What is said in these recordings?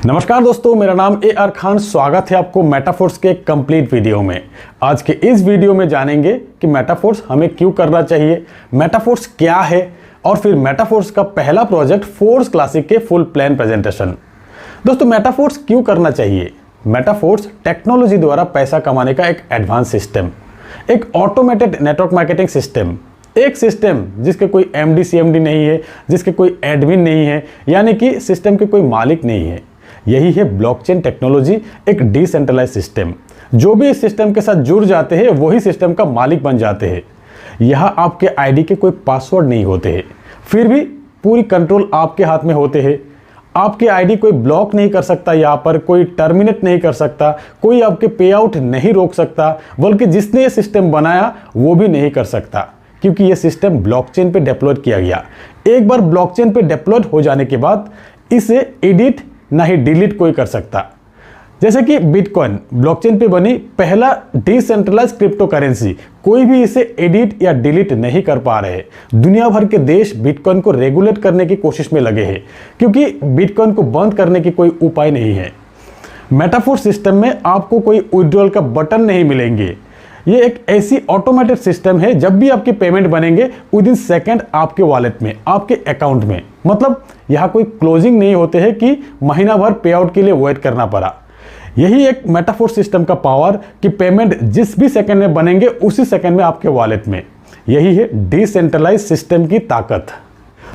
नमस्कार दोस्तों, मेरा नाम AR खान। स्वागत है आपको मेटाफोर्स के कंप्लीट वीडियो में। आज के इस वीडियो में जानेंगे कि मेटाफोर्स हमें क्यों करना चाहिए, मेटाफोर्स क्या है और फिर मेटाफोर्स का पहला प्रोजेक्ट फोर्स क्लासिक के फुल प्लान प्रेजेंटेशन। दोस्तों, मेटाफोर्स क्यों करना चाहिए? मेटाफोर्स टेक्नोलॉजी द्वारा पैसा कमाने का एक एडवांस सिस्टम, एक ऑटोमेटेड नेटवर्क मार्केटिंग सिस्टम, एक सिस्टम जिसके कोई MD CMD नहीं है, जिसके कोई एडमिन नहीं है, यानी कि सिस्टम के कोई मालिक नहीं है। यही है ब्लॉकचेन टेक्नोलॉजी, एक डिसेंट्रलाइज सिस्टम। जो भी इस सिस्टम के साथ जुड़ जाते हैं वही सिस्टम का मालिक बन जाते हैं। यहाँ आपके आईडी के कोई पासवर्ड नहीं होते हैं, फिर भी पूरी कंट्रोल आपके हाथ में होते हैं। आपके आईडी कोई ब्लॉक नहीं कर सकता, यहाँ पर कोई टर्मिनेट नहीं कर सकता, कोई आपके पे आउट नहीं रोक सकता, बल्कि जिसने ये सिस्टम बनाया वो भी नहीं कर सकता, क्योंकि ये सिस्टम ब्लॉकचेन पे डिप्लॉयड किया गया। एक बार ब्लॉकचेन पे डिप्लॉयड हो जाने के बाद इसे एडिट ना ही डिलीट कोई कर सकता। जैसे कि बिटकॉइन ब्लॉकचेन पे बनी पहला डिसेंट्रलाइज क्रिप्टो करेंसी, कोई भी इसे एडिट या डिलीट नहीं कर पा रहे। दुनिया भर के देश बिटकॉइन को रेगुलेट करने की कोशिश में लगे हैं, क्योंकि बिटकॉइन को बंद करने की कोई उपाय नहीं है। मेटाफोर्स सिस्टम में आपको कोई विड्रॉल का बटन नहीं मिलेंगे। ये एक ऐसी ऑटोमेटेड सिस्टम है, जब भी आपके पेमेंट बनेंगे विद इन सेकेंड आपके वॉलेट में, आपके अकाउंट में। मतलब यहाँ कोई क्लोजिंग नहीं होते हैं कि महीना भर पे आउट के लिए वेट करना पड़ा। यही एक मेटाफोर्स सिस्टम का पावर कि पेमेंट जिस भी सेकंड में बनेंगे उसी सेकंड में आपके वॉलेट में। यही है डिसेंट्रलाइज सिस्टम की ताकत।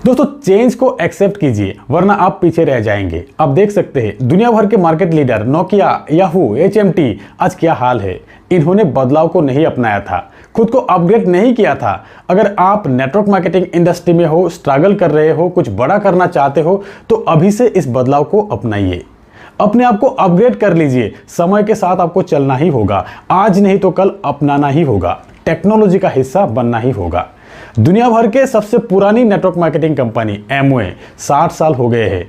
दोस्तों, चेंज को एक्सेप्ट कीजिए, वरना आप पीछे रह जाएंगे। आप देख सकते हैं दुनिया भर के market leader Nokia, Yahoo, HMT आज क्या हाल है। इन्होंने बदलाव को नहीं अपनाया था, खुद को अपग्रेड नहीं किया था। अगर आप नेटवर्क मार्केटिंग इंडस्ट्री में हो, स्ट्रगल कर रहे हो, कुछ बड़ा करना चाहते हो, तो अभी से इस बदलाव को अपनाइए। अपने आप को अपग्रेड कर लीजिए। समय के साथ आपको चलना ही होगा, आज नहीं तो कल अपनाना ही होगा, टेक्नोलॉजी का हिस्सा बनना ही होगा। दुनिया भर के सबसे पुरानी नेटवर्क मार्केटिंग कंपनी Amway 60 साल हो गए हैं,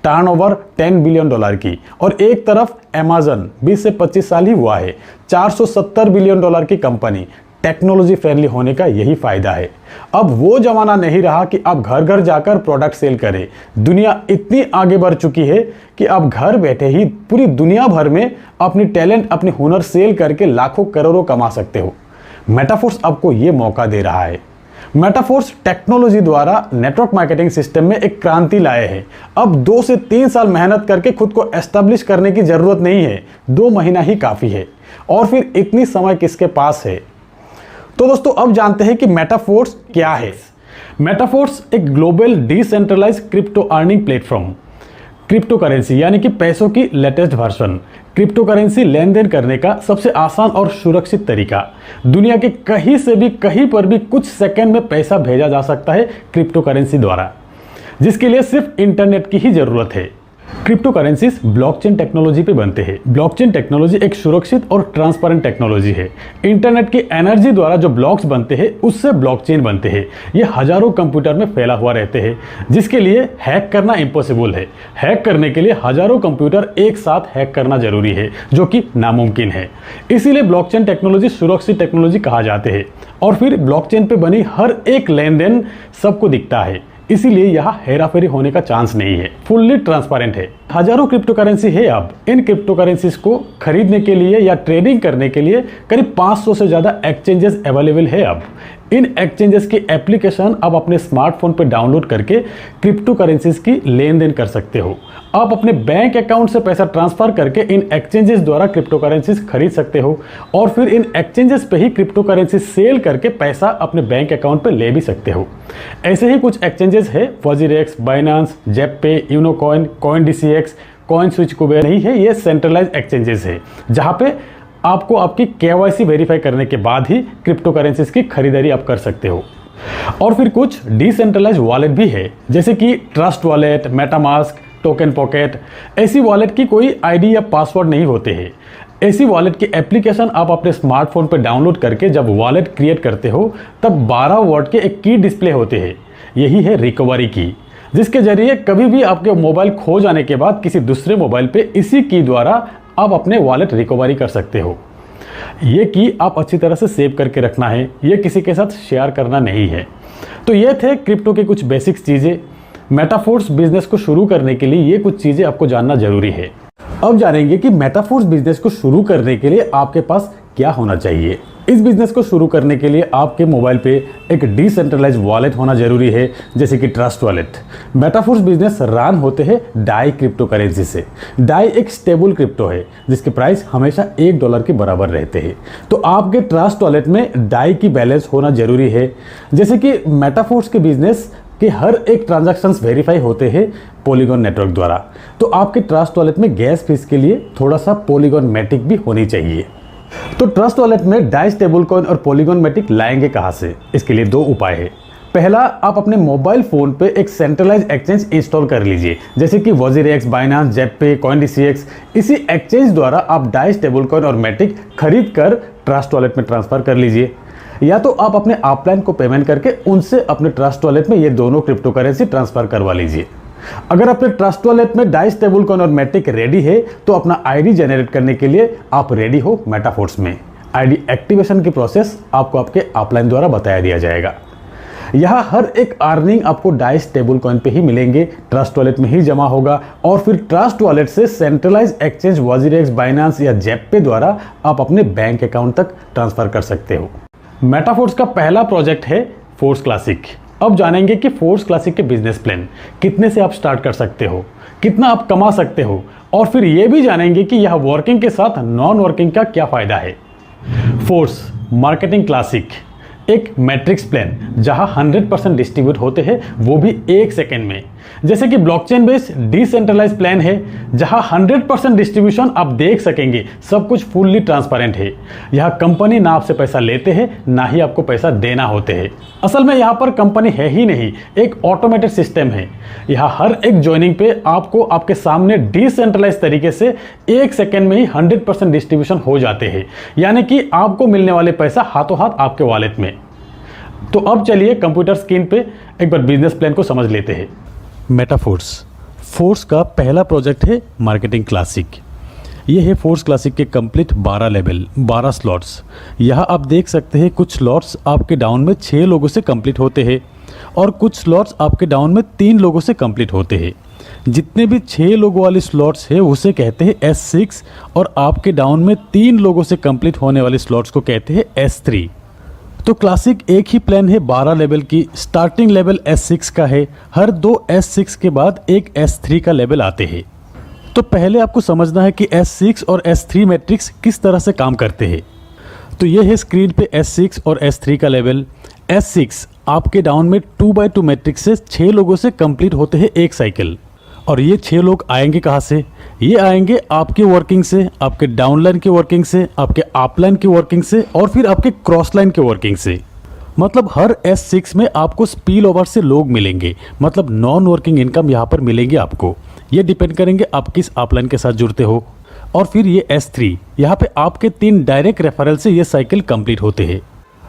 टर्नओवर $10 बिलियन की। और एक तरफ Amazon 20 से 25 साल ही हुआ है, $470 बिलियन की कंपनी। टेक्नोलॉजी फ्रेंडली होने का यही फायदा है। अब वो जमाना नहीं रहा कि आप घर घर जाकर प्रोडक्ट सेल करें। दुनिया इतनी आगे बढ़ चुकी है कि आप घर बैठे ही पूरी दुनिया भर में अपनी टैलेंट, अपनी हुनर सेल करके लाखों करोड़ों कमा सकते हो। मेटाफोर्स आपको ये मौका दे रहा है। मेटाफोर्स टेक्नोलॉजी द्वारा नेटवर्क मार्केटिंग सिस्टम में एक क्रांति लाए हैं। अब 2 से 3 साल मेहनत करके खुद को एस्टेब्लिश करने की जरूरत नहीं है, 2 महीना ही काफी है। और फिर इतनी समय किसके पास है? तो दोस्तों, अब जानते हैं कि मेटाफोर्स क्या है। मेटाफोर्स एक global decentralise crypto earning platform, crypto currency यानी कि पैसों की लेटेस्ट वर्जन। क्रिप्टो करेंसी लेन देन करने का सबसे आसान और सुरक्षित तरीका। दुनिया के कहीं से भी कहीं पर भी कुछ सेकंड में पैसा भेजा जा सकता है क्रिप्टो करेंसी द्वारा, जिसके लिए सिर्फ इंटरनेट की ही जरूरत है। क्रिप्टो करेंसीज ब्लॉकचेन टेक्नोलॉजी पे बनते हैं। ब्लॉकचेन टेक्नोलॉजी एक सुरक्षित और ट्रांसपेरेंट टेक्नोलॉजी है। इंटरनेट की एनर्जी द्वारा जो ब्लॉक्स बनते हैं उससे ब्लॉकचेन बनते हैं। ये हजारों कंप्यूटर में फैला हुआ रहते हैं, जिसके लिए हैक करना इम्पॉसिबल है। हैक करने के लिए हजारों कंप्यूटर एक साथ हैक करना जरूरी है, जो कि नामुमकिन है। इसीलिए ब्लॉकचेन टेक्नोलॉजी सुरक्षित टेक्नोलॉजी कहा जाते हैं। और फिर ब्लॉकचेन पे बनी हर एक लेन देन सबको दिखता है, इसीलिए यहाँ हेराफेरी होने का चांस नहीं है, फुल्ली ट्रांसपेरेंट है। हजारों क्रिप्टो करेंसी है। अब इन क्रिप्टो करेंसीज को खरीदने के लिए या ट्रेडिंग करने के लिए करीब 500 से ज़्यादा एक्सचेंजेस अवेलेबल है। अब इन एक्सचेंजेस की एप्लीकेशन आप अपने स्मार्टफोन पर डाउनलोड करके क्रिप्टो करेंसीज की लेन देन कर सकते हो। आप अपने बैंक अकाउंट से पैसा ट्रांसफर करके इन एक्सचेंजेस द्वारा क्रिप्टो करेंसीज खरीद सकते हो, और फिर इन एक्सचेंजेस पे ही क्रिप्टो करेंसी सेल करके पैसा अपने बैंक अकाउंट पे ले भी सकते हो। ऐसे ही कुछ एक्सचेंजेस है, WazirX, Binance, Zebpay, Unocoin, CoinDCX, CoinSwitch Kuber. नहीं है, ये सेंट्रलाइज एक्सचेंजेस है, जहाँ पे आपको आपकी KYC वेरीफाई करने के बाद ही क्रिप्टो करेंसीज की खरीदारी आप कर सकते हो। और फिर कुछ डिसेंट्रलाइज वॉलेट भी है, जैसे कि Trust wallet, MetaMask, token pocket. ऐसी वॉलेट की कोई आईडी या पासवर्ड नहीं होते हैं। ऐसी वॉलेट की एप्लीकेशन आप अपने स्मार्टफोन पर डाउनलोड करके जब वॉलेट क्रिएट करते हो, तब 12 वर्ड के एक की डिस्प्ले होते हैं। यही है रिकवरी की, जिसके जरिए कभी भी आपके मोबाइल खो जाने के बाद किसी दूसरे मोबाइल पे इसी की द्वारा आप अपने वॉलेट रिकवरी कर सकते हो। ये की आप अच्छी तरह से सेव करके रखना है, ये किसी के साथ शेयर करना नहीं है। तो ये थे क्रिप्टो के कुछ बेसिक्स चीज़ें। मेटाफोर्स बिजनेस को शुरू करने के लिए ये कुछ चीजें आपको जानना जरूरी है। अब जानेंगे कि मेटाफोर्स बिजनेस को शुरू करने के लिए आपके पास क्या होना चाहिए। इस बिजनेस को शुरू करने के लिए आपके मोबाइल पे एक डिसेंट्रलाइज वॉलेट होना जरूरी है, जैसे कि Trust Wallet. Metaforce business run होते हैं डाई क्रिप्टो करेंसी से। डाई एक स्टेबल क्रिप्टो है जिसके प्राइस हमेशा $1 के बराबर रहते हैं। तो आपके ट्रस्ट वॉलेट में डाई की बैलेंस होना जरूरी है। जैसे कि मेटाफोर्स के बिजनेस के हर एक ट्रांजैक्शंस वेरीफाई होते हैं पॉलीगॉन नेटवर्क द्वारा। तो आपके ट्रस्ट वॉलेट में गैस फीस के लिए थोड़ा सा पॉलीगॉन मैटिक भी होनी चाहिए। तो ट्रस्ट वॉलेट में डाई स्टेबल कॉइन और पॉलीगॉन मैटिक लाएंगे कहां से? इसके लिए 2 उपाय है। पहला, आप अपने मोबाइल फोन पे एक सेंट्रलाइज एक्सचेंज इंस्टॉल कर लीजिए, जैसे कि वजीरेक्स, बाइनांस, जेटपे, कॉइनडीसीएक्स। इसी एक्सचेंज द्वारा आप डाई स्टेबल कॉइन और मैटिक खरीद कर ट्रस्ट वॉलेट में ट्रांसफर कर लीजिए। या तो आप अपने अपलाइन को पेमेंट करके उनसे अपने ट्रस्ट वॉलेट में ये दोनों क्रिप्टो करेंसी ट्रांसफर करवा लीजिए। अगर अपने ट्रस्ट वॉलेट में डाई स्टेबल कॉइन और मैटिक रेडी है तो अपना आईडी जनरेट करने के लिए आप रेडी हो मेटाफोर्स में। आईडी एक्टिवेशन की प्रोसेस आपको आपके अपलाइन द्वारा बताया दिया जाएगा। यहाँ हर एक अर्निंग आपको डाई स्टेबल कॉइन पे ही मिलेंगे, ट्रस्ट वॉलेट में ही जमा होगा और फिर ट्रस्ट वॉलेट से सेंट्रलाइज एक्सचेंज वजीरेक्स, बाइनांस या जेटपे द्वारा आप अपने बैंक अकाउंट तक ट्रांसफर कर सकते हो। मेटाफोर्स का पहला प्रोजेक्ट है फोर्स क्लासिक। अब जानेंगे कि फोर्स क्लासिक के बिजनेस प्लान कितने से आप स्टार्ट कर सकते हो, कितना आप कमा सकते हो, और फिर ये भी जानेंगे कि यह वर्किंग के साथ नॉन वर्किंग का क्या फायदा है। फोर्स मार्केटिंग क्लासिक एक मैट्रिक्स प्लान जहां 100% डिस्ट्रीब्यूट होते हैं, वो भी 1 सेकेंड में। जैसे कि ब्लॉकचेन बेस्ड डिसेंट्रलाइज प्लान है जहां 100% डिस्ट्रीब्यूशन आप देख सकेंगे, सब कुछ फुल्ली ट्रांसपेरेंट है। यह कंपनी ना आपसे पैसा लेते हैं ना ही आपको पैसा देना होते हैं। असल में यहाँ पर कंपनी है ही नहीं, एक ऑटोमेटेड सिस्टम है। यहाँ हर एक ज्वाइनिंग पे आपको आपके सामने डिसेंट्रलाइज तरीके से 1 सेकेंड में ही 100% डिस्ट्रीब्यूशन हो जाते हैं, यानी कि आपको मिलने वाले पैसा हाथों हाथ आपके वॉलेट में। तो अब चलिए कंप्यूटर स्क्रीन पे एक बार बिजनेस प्लान को समझ लेते हैं। फोर्स का पहला प्रोजेक्ट है मार्केटिंग क्लासिक। ये है फोर्स क्लासिक के कंप्लीट 12 लेवल, 12 स्लॉट्स। यहाँ आप देख सकते हैं कुछ स्लॉट्स आपके डाउन में 6 लोगों से कंप्लीट होते हैं और कुछ स्लॉट्स आपके डाउन में 3 लोगों से कंप्लीट होते हैं। जितने भी 6 लोगों वाले स्लॉट्स है उसे कहते हैं S6 और आपके डाउन में 3 लोगों से कंप्लीट होने वाले स्लॉट्स को कहते हैं S3। तो क्लासिक एक ही प्लान है 12 लेवल की। स्टार्टिंग लेवल S6 का है, हर 2 S6 के बाद एक S3 का लेवल आते हैं। तो पहले आपको समझना है कि S6 और S3 मैट्रिक्स किस तरह से काम करते हैं। तो ये है स्क्रीन पे S6 और S3 का लेवल। S6 आपके डाउन में 2x2 मैट्रिक्स से 6 लोगों से कंप्लीट होते हैं एक साइकिल। और ये 6 लोग आएंगे कहाँ से? ये आएंगे आपके वर्किंग से, आपके डाउनलाइन के वर्किंग से, आपके अपलाइन के वर्किंग से और फिर आपके क्रॉस लाइन के वर्किंग से। मतलब हर S6 में आपको स्पिल ओवर से लोग मिलेंगे, मतलब नॉन वर्किंग इनकम यहाँ पर मिलेंगे आपको। ये डिपेंड करेंगे आप किस अपलाइन के साथ जुड़ते हो। और फिर ये S3, यहाँ पे आपके 3 डायरेक्ट रेफरल से ये साइकिल कंप्लीट होते हैं।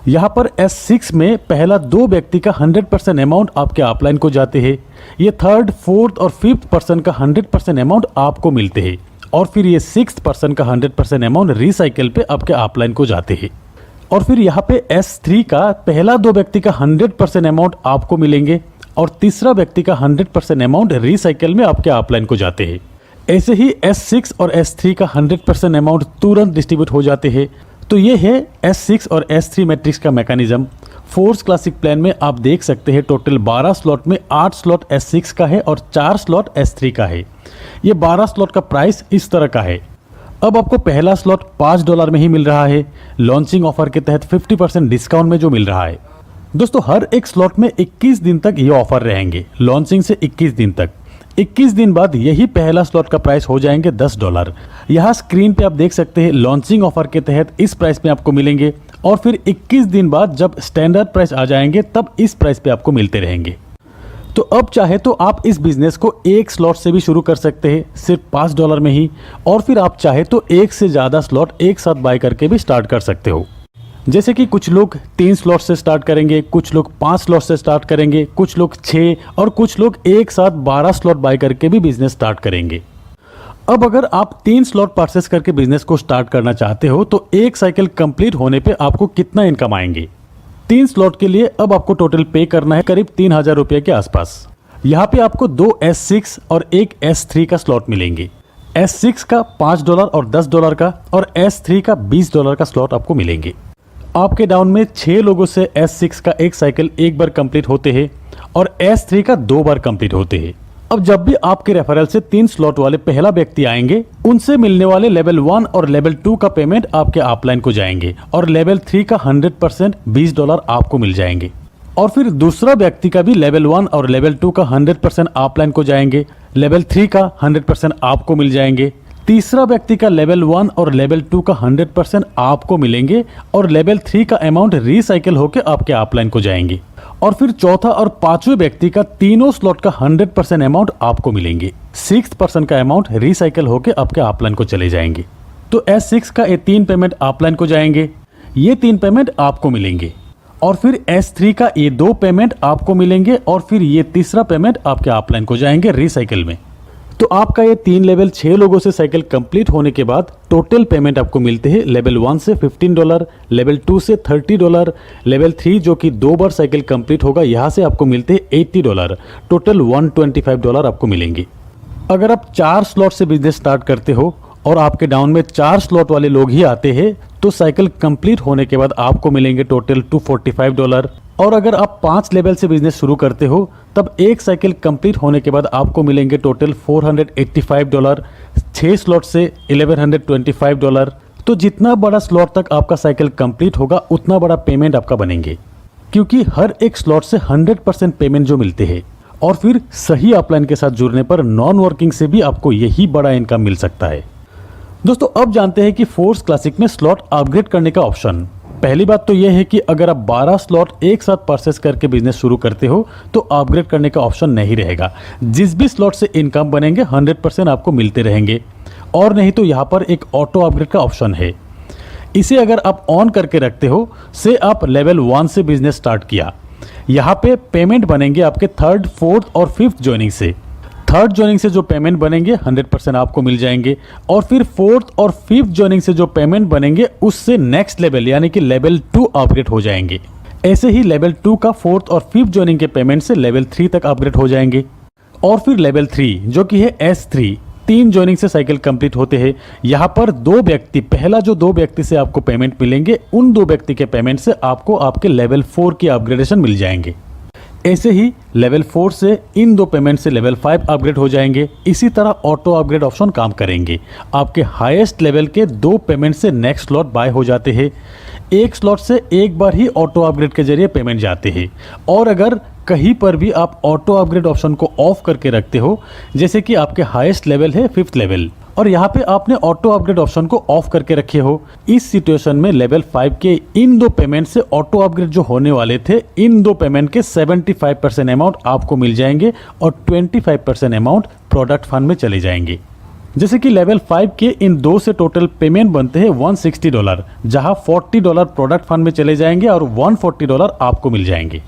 यहाँ पर S6 में पहला 2 व्यक्ति का 100% अमाउंट आपके अपलाइन को जाते हैं। ये 3rd, 4th और 5th पर्सन का 100% अमाउंट आपको मिलते हैं और फिर ये 6th पर्सन का 100% अमाउंट रिसाइकिल पे आपके अपलाइन को जाते हैं। और फिर यहाँ पे S3 का पहला 2 व्यक्ति का 100% अमाउंट आपको मिलेंगे और तीसरा व्यक्ति का 100% अमाउंट रिसाइकिल में आपके अपलाइन को जाते हैं। ऐसे ही S6 और S3 का 100% अमाउंट तुरंत डिस्ट्रीब्यूट हो जाते हैं। तो ये है S6 और S3 मैट्रिक्स का मैकेनिज्म। फोर्स क्लासिक प्लान में आप देख सकते हैं टोटल 12 स्लॉट में 8 स्लॉट S6 का है और 4 स्लॉट S3 का है। ये 12 स्लॉट का प्राइस इस तरह का है। अब आपको पहला स्लॉट $5 में ही मिल रहा है, लॉन्चिंग ऑफर के तहत 50% डिस्काउंट में जो मिल रहा है। दोस्तों हर एक स्लॉट में 21 दिन तक ये ऑफर रहेंगे, लॉन्चिंग से 21 दिन तक। 21 दिन बाद यही पहला स्लॉट का प्राइस हो जाएंगे $10। यहाँ स्क्रीन पे आप देख सकते हैं लॉन्चिंग ऑफर के तहत इस प्राइस में आपको मिलेंगे और फिर 21 दिन बाद जब स्टैंडर्ड प्राइस आ जाएंगे तब इस प्राइस पे आपको मिलते रहेंगे। तो अब चाहे तो आप इस बिजनेस को एक स्लॉट से भी शुरू कर सकते हैं सिर्फ $5 में ही, और फिर आप चाहे तो एक से ज़्यादा स्लॉट एक साथ बाय करके भी स्टार्ट कर सकते हो। जैसे कि कुछ लोग 3 स्लॉट से स्टार्ट करेंगे, कुछ लोग 5 स्लॉट से स्टार्ट करेंगे, कुछ लोग 6 और कुछ लोग एक साथ 12 स्लॉट बाय करके भी बिजनेस स्टार्ट करेंगे। अब अगर आप 3 स्लॉट परचेस करके बिजनेस को स्टार्ट करना चाहते हो तो एक साइकिल कंप्लीट होने पे आपको कितना इनकम आएंगे? 3 स्लॉट के लिए अब आपको टोटल पे करना है करीब 3000 रुपये के आसपास। यहाँ पे आपको 2 S6 और एक S3 का स्लॉट मिलेंगे। S6 का $5 और $10 का और S3 का $20 का स्लॉट आपको मिलेंगे। आपके डाउन में 6 लोगों से S6 का एक साइकिल एक बार कंप्लीट होते हैं और S3 का 2 बार कंप्लीट होते हैं। अब जब भी आपके रेफरल से 3 स्लॉट वाले पहला व्यक्ति आएंगे, उनसे मिलने वाले लेवल 1 और लेवल 2 का पेमेंट आपके अपलाइन को जाएंगे और लेवल 3 का 100% $20 आपको मिल जाएंगे। और फिर दूसरा व्यक्ति का भी लेवल 1 और लेवल 2 का 100% अपलाइन को जाएंगे, लेवल 3 का 100% आपको मिल जाएंगे। तीसरा व्यक्ति का लेवल 1 और लेवल 2 का 100% आपको मिलेंगे और लेवल 3 का अमाउंट रिसाइकिल होकर आपके अपलाइन को जाएंगे। और फिर चौथा और पांचवें व्यक्ति का तीनों स्लॉट का 100% अमाउंट आपको मिलेंगे। 6% का अमाउंट रिसाइकिल होकर आपके अपलाइन को चले जाएंगे। तो S6 का ये 3 पेमेंट अपलाइन को जाएंगे, ये 3 पेमेंट आपको मिलेंगे। और फिर S3 का ये 2 पेमेंट आपको मिलेंगे और फिर ये तीसरा पेमेंट आपके अपलाइन को जाएंगे रिसाइकिल में। तो आपका ये 3 लेवल 6 लोगों से साइकिल कंप्लीट होने के बाद टोटल पेमेंट आपको मिलते हैं लेवल 1 से $15, लेवल 2 से $30, लेवल 3 जो कि 2 बार साइकिल कंप्लीट होगा यहाँ से आपको मिलते हैं $80, टोटल $125 आपको मिलेंगे। अगर आप 4 स्लॉट से बिजनेस स्टार्ट करते हो और आपके डाउन में 4 स्लॉट वाले लोग ही आते हैं तो साइकिल कंप्लीट होने के बाद आपको मिलेंगे टोटल $245। और अगर आप 5 लेवल से बिजनेस शुरू करते हो तब एक साइकिल कंप्लीट होने के बाद आपको मिलेंगे टोटल $485। 6 स्लॉट से $1125। तो जितना बड़ा स्लॉट तक आपका साइकिल कंप्लीट होगा उतना बड़ा पेमेंट आपका बनेंगे, क्योंकि हर एक स्लॉट से 100% पेमेंट जो मिलते हैं। और फिर सही अपलाइन के साथ जुड़ने पर नॉन वर्किंग से भी आपको यही बड़ा इनकम मिल सकता है। दोस्तों अब जानते हैं कि फोर्स क्लासिक में स्लॉट अपग्रेड करने का ऑप्शन। पहली बात तो यह है कि अगर आप 12 स्लॉट एक साथ परचेस करके बिजनेस शुरू करते हो तो अपग्रेड करने का ऑप्शन नहीं रहेगा। जिस भी स्लॉट से इनकम बनेंगे 100% आपको मिलते रहेंगे। और नहीं तो यहाँ पर एक ऑटो अपग्रेड का ऑप्शन है, इसे अगर आप ऑन करके रखते हो से आप लेवल 1 से बिजनेस स्टार्ट किया, यहाँ पे पेमेंट बनेंगे आपके 3rd, 4th और 5th ज्वाइनिंग से। 3rd ज्वाइनिंग से जो पेमेंट बनेंगे 100% आपको मिल जाएंगे और फिर 4th और 5th ज्वाइनिंग से जो पेमेंट बनेंगे उससे नेक्स्ट लेवल यानी कि लेवल 2 अपग्रेड हो जाएंगे। ऐसे ही लेवल 2 का 4th और 5th ज्वाइनिंग के पेमेंट से लेवल 3 तक अपग्रेड हो जाएंगे। और फिर लेवल 3 जो कि है S3, 3 ज्वाइनिंग से साइकिल कंप्लीट होते हैं। यहाँ पर 2 व्यक्ति, पहला जो 2 व्यक्ति से आपको पेमेंट मिलेंगे उन 2 व्यक्ति के पेमेंट से आपको आपके लेवल 4 की अपग्रेडेशन मिल जाएंगे। ऐसे ही लेवल 4 से इन 2 पेमेंट से लेवल 5 अपग्रेड हो जाएंगे। इसी तरह ऑटो अपग्रेड ऑप्शन काम करेंगे। आपके हाईएस्ट लेवल के 2 पेमेंट से नेक्स्ट स्लॉट बाय हो जाते हैं। एक स्लॉट से एक बार ही ऑटो अपग्रेड के जरिए पेमेंट जाते हैं। और अगर कहीं पर भी आप ऑटो अपग्रेड ऑप्शन को ऑफ करके रखते हो, जैसे कि आपके हाईएस्ट लेवल है 5th लेवल और यहाँ पे आपने ऑटो अपग्रेड ऑप्शन को ऑफ करके रखे हो, इस सिचुएशन में लेवल 5 के इन 2 पेमेंट से ऑटो अपग्रेड जो होने वाले थे इन 2 पेमेंट के 75% अमाउंट आपको मिल जाएंगे और 25% अमाउंट प्रोडक्ट फंड में चले जाएंगे। जैसे कि लेवल 5 के इन 2 से टोटल पेमेंट बनते हैं $160, जहां $40 प्रोडक्ट फंड में चले जाएंगे और $140 आपको मिल जाएंगे।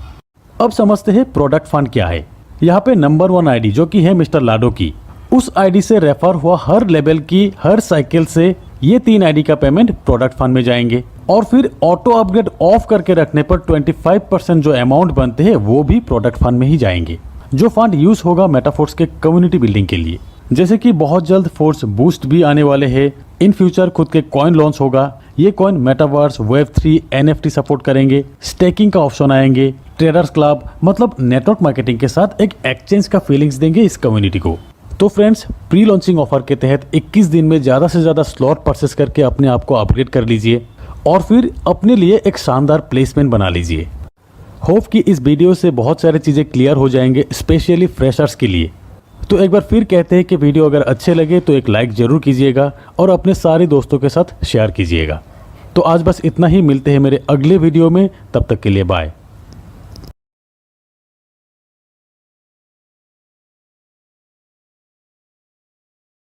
अब समझते हैं प्रोडक्ट फंड क्या है। यहाँ पे नंबर 1 आईडी जो कि है मिस्टर लाडो की, उस आईडी से रेफर हुआ हर लेवल की हर साइकिल से ये 3 आईडी का पेमेंट प्रोडक्ट फंड में जाएंगे। और फिर ऑटो अपग्रेड ऑफ करके रखने पर 25% जो अमाउंट बनते हैं वो भी प्रोडक्ट फंड में ही जाएंगे, जो फंड यूज होगा मेटाफोर्स के कम्युनिटी बिल्डिंग के लिए। जैसे कि बहुत जल्द फोर्स बूस्ट भी आने वाले हैं, इन फ्यूचर खुद के कॉइन लॉन्च होगा। ये coin metaverse, Web3, NFT support करेंगे, स्टेकिंग का ऑप्शन आएंगे, ट्रेडर्स क्लब मतलब नेटवर्क मार्केटिंग के साथ एक एक्सचेंज का फीलिंग्स देंगे इस कम्युनिटी को। तो फ्रेंड्स, प्री लॉन्चिंग ऑफर के तहत 21 दिन में ज़्यादा से ज़्यादा स्लॉट परचेस करके अपने आप को अपग्रेड कर लीजिए और फिर अपने लिए एक शानदार प्लेसमेंट बना लीजिए। होप कि इस वीडियो से बहुत सारी चीज़ें क्लियर हो जाएंगे, स्पेशली फ्रेशर्स के लिए। तो एक बार फिर कहते हैं कि वीडियो अगर अच्छे लगे तो एक लाइक ज़रूर कीजिएगा और अपने सारे दोस्तों के साथ शेयर कीजिएगा। तो आज बस इतना ही, मिलते हैं मेरे अगले वीडियो में, तब तक के लिए बाय।